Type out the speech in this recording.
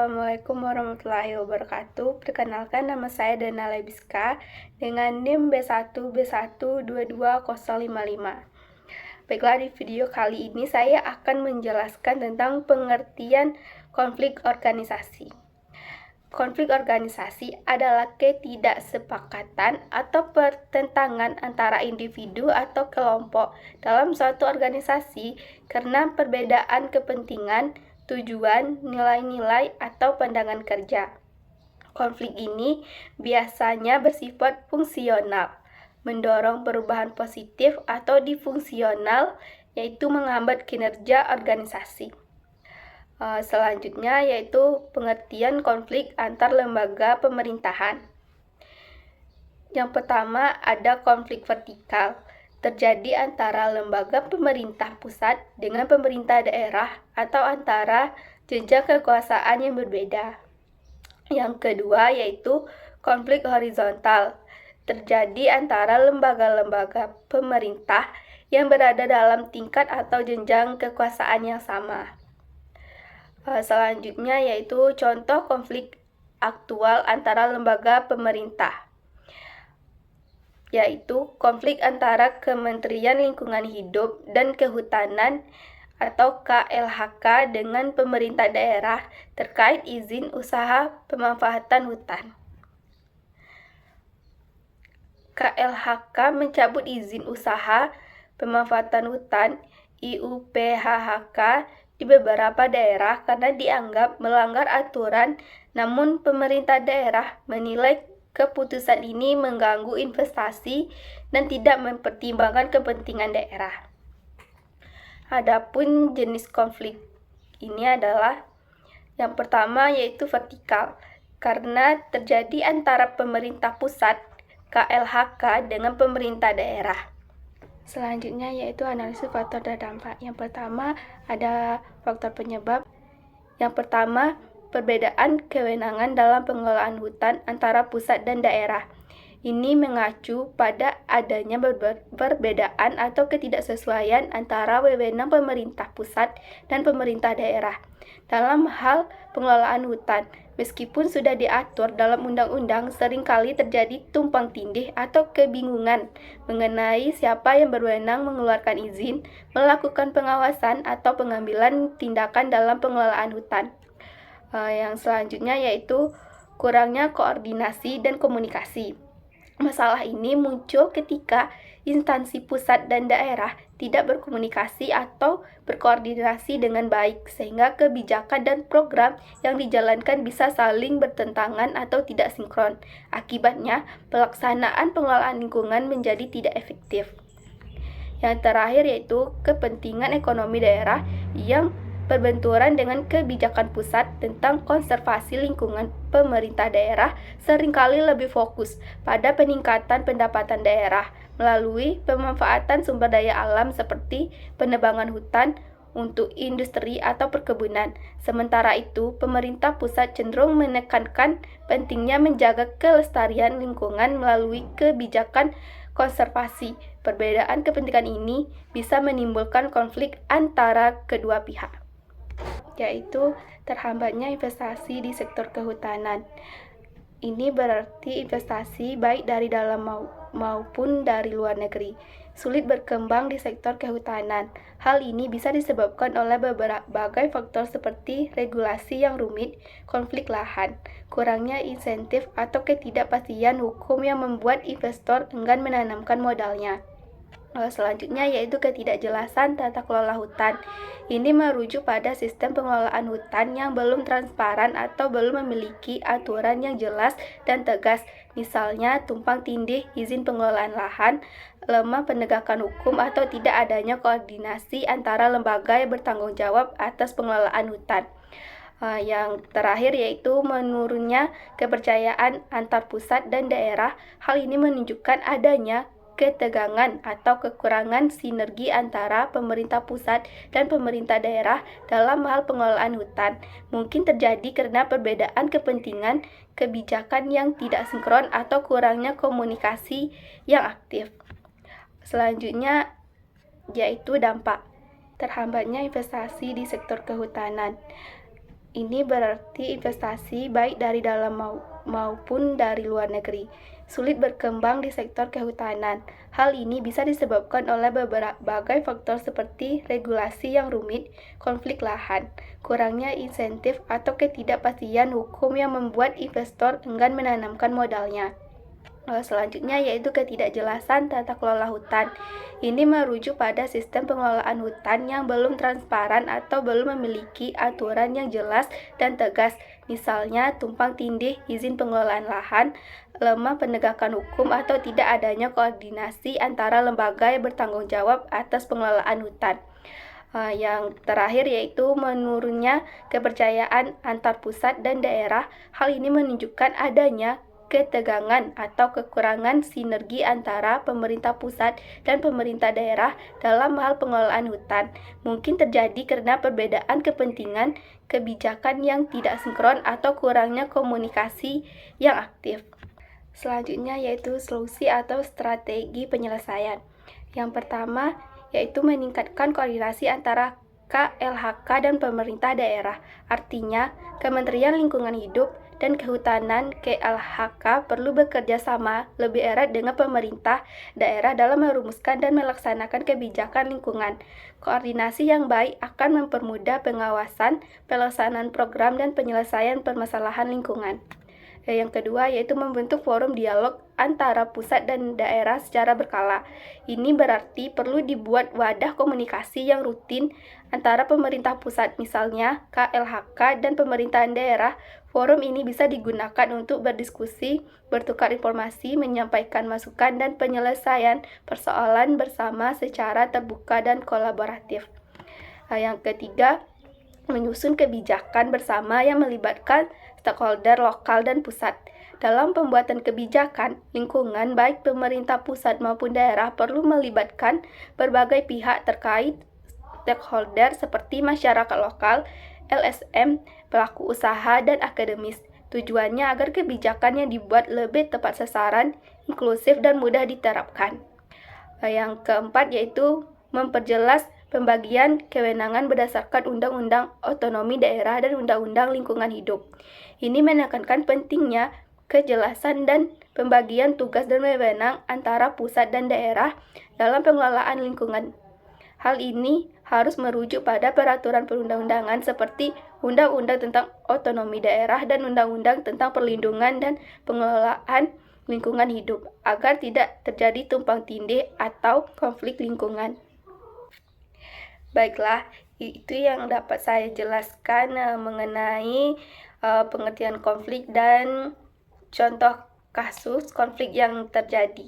Assalamualaikum warahmatullahi wabarakatuh. Perkenalkan, nama saya Dana Lebiska dengan NIM B1B1222055. Baiklah, di video kali ini saya akan menjelaskan tentang pengertian konflik organisasi. Konflik organisasi adalah ketidaksepakatan atau pertentangan antara individu atau kelompok dalam suatu organisasi karena perbedaan kepentingan, tujuan, nilai-nilai, atau pandangan kerja. Konflik ini biasanya bersifat fungsional, mendorong perubahan positif, atau disfungsional, yaitu menghambat kinerja organisasi. Selanjutnya yaitu pengertian konflik antar lembaga pemerintahan. Yang pertama ada konflik vertikal, terjadi antara lembaga pemerintah pusat dengan pemerintah daerah atau antara jenjang kekuasaan yang berbeda. Yang kedua yaitu konflik horizontal, terjadi antara lembaga-lembaga pemerintah yang berada dalam tingkat atau jenjang kekuasaan yang sama. Selanjutnya yaitu contoh konflik aktual antara lembaga pemerintah, yaitu konflik antara Kementerian Lingkungan Hidup dan Kehutanan atau KLHK dengan pemerintah daerah terkait izin usaha pemanfaatan hutan. KLHK mencabut izin usaha pemanfaatan hutan IUPHHK di beberapa daerah karena dianggap melanggar aturan, namun pemerintah daerah menilai keputusan ini mengganggu investasi dan tidak mempertimbangkan kepentingan daerah. Adapun jenis konflik ini adalah yang pertama yaitu vertikal, karena terjadi antara pemerintah pusat KLHK dengan pemerintah daerah. Selanjutnya yaitu analisis faktor dan dampak. Yang pertama ada faktor penyebab. Yang pertama, perbedaan kewenangan dalam pengelolaan hutan antara pusat dan daerah. Ini mengacu pada adanya perbedaan atau ketidaksesuaian antara wewenang pemerintah pusat dan pemerintah daerah dalam hal pengelolaan hutan. Meskipun sudah diatur dalam undang-undang, seringkali terjadi tumpang tindih atau kebingungan mengenai siapa yang berwenang mengeluarkan izin, melakukan pengawasan, atau pengambilan tindakan dalam pengelolaan hutan. Yang selanjutnya yaitu kurangnya koordinasi dan komunikasi. Masalah ini muncul ketika instansi pusat dan daerah tidak berkomunikasi atau berkoordinasi dengan baik, sehingga kebijakan dan program yang dijalankan bisa saling bertentangan atau tidak sinkron. Akibatnya, pelaksanaan pengelolaan lingkungan menjadi tidak efektif. Yang terakhir yaitu kepentingan ekonomi daerah yang berbenturan dengan kebijakan pusat tentang konservasi lingkungan. Pemerintah daerah seringkali lebih fokus pada peningkatan pendapatan daerah melalui pemanfaatan sumber daya alam seperti penebangan hutan untuk industri atau perkebunan. Sementara itu, pemerintah pusat cenderung menekankan pentingnya menjaga kelestarian lingkungan melalui kebijakan konservasi. Perbedaan kepentingan ini bisa menimbulkan konflik antara kedua pihak, yaitu terhambatnya investasi di sektor kehutanan. Ini berarti investasi baik dari dalam maupun dari luar negeri sulit berkembang di sektor kehutanan. Hal ini bisa disebabkan oleh berbagai faktor seperti regulasi yang rumit, konflik lahan, kurangnya insentif, atau ketidakpastian hukum yang membuat investor enggan menanamkan modalnya. Selanjutnya yaitu ketidakjelasan tata kelola hutan. Ini merujuk pada sistem pengelolaan hutan yang belum transparan atau belum memiliki aturan yang jelas dan tegas. Misalnya tumpang tindih izin pengelolaan lahan, lemah penegakan hukum, atau tidak adanya koordinasi antara lembaga yang bertanggung jawab atas pengelolaan hutan. Yang terakhir yaitu menurunnya kepercayaan antar pusat dan daerah. Hal ini menunjukkan adanya ketegangan atau kekurangan sinergi antara pemerintah pusat dan pemerintah daerah dalam hal pengelolaan hutan. Mungkin terjadi karena perbedaan kepentingan, kebijakan yang tidak sinkron, atau kurangnya komunikasi yang aktif. Selanjutnya yaitu dampak terhambatnya investasi di sektor kehutanan. Ini berarti investasi baik dari dalam maupun dari luar negeri sulit berkembang di sektor kehutanan. Hal ini bisa disebabkan oleh berbagai faktor seperti regulasi yang rumit, konflik lahan, kurangnya insentif, atau ketidakpastian hukum yang membuat investor enggan menanamkan modalnya. Selanjutnya yaitu ketidakjelasan tata kelola hutan. Ini merujuk pada sistem pengelolaan hutan yang belum transparan atau belum memiliki aturan yang jelas dan tegas. Misalnya tumpang tindih izin pengelolaan lahan, lemah penegakan hukum, atau tidak adanya koordinasi antara lembaga yang bertanggung jawab atas pengelolaan hutan. Yang terakhir yaitu menurunnya kepercayaan antar pusat dan daerah. Hal ini menunjukkan adanya ketegangan atau kekurangan sinergi antara pemerintah pusat dan pemerintah daerah dalam hal pengelolaan hutan. Mungkin terjadi karena perbedaan kepentingan, kebijakan yang tidak sinkron, atau kurangnya komunikasi yang aktif. Selanjutnya yaitu solusi atau strategi penyelesaian. Yang pertama yaitu meningkatkan koordinasi antara KLHK dan pemerintah daerah. Artinya, Kementerian Lingkungan Hidup dan Kehutanan KLHK perlu bekerja sama lebih erat dengan pemerintah daerah dalam merumuskan dan melaksanakan kebijakan lingkungan. Koordinasi yang baik akan mempermudah pengawasan, pelaksanaan program, dan penyelesaian permasalahan lingkungan. Yang kedua yaitu membentuk forum dialog antara pusat dan daerah secara berkala. Ini berarti perlu dibuat wadah komunikasi yang rutin antara pemerintah pusat, misalnya KLHK, dan pemerintahan daerah. Forum ini bisa digunakan untuk berdiskusi, bertukar informasi, menyampaikan masukan, dan penyelesaian persoalan bersama secara terbuka dan kolaboratif. Yang ketiga, menyusun kebijakan bersama yang melibatkan stakeholder lokal dan pusat. Dalam pembuatan kebijakan lingkungan, baik pemerintah pusat maupun daerah perlu melibatkan berbagai pihak terkait stakeholder seperti masyarakat lokal, LSM, pelaku usaha, dan akademis. Tujuannya agar kebijakan yang dibuat lebih tepat sasaran, inklusif, dan mudah diterapkan. Yang keempat yaitu memperjelas pembagian kewenangan berdasarkan Undang-Undang Otonomi Daerah dan Undang-Undang Lingkungan Hidup. Ini menekankan pentingnya kejelasan dan pembagian tugas dan wewenang antara pusat dan daerah dalam pengelolaan lingkungan. Hal ini harus merujuk pada peraturan perundang-undangan seperti Undang-Undang tentang Otonomi Daerah dan Undang-Undang tentang Perlindungan dan Pengelolaan Lingkungan Hidup agar tidak terjadi tumpang tindih atau konflik lingkungan. Baiklah, itu yang dapat saya jelaskan mengenai pengertian konflik dan contoh kasus konflik yang terjadi.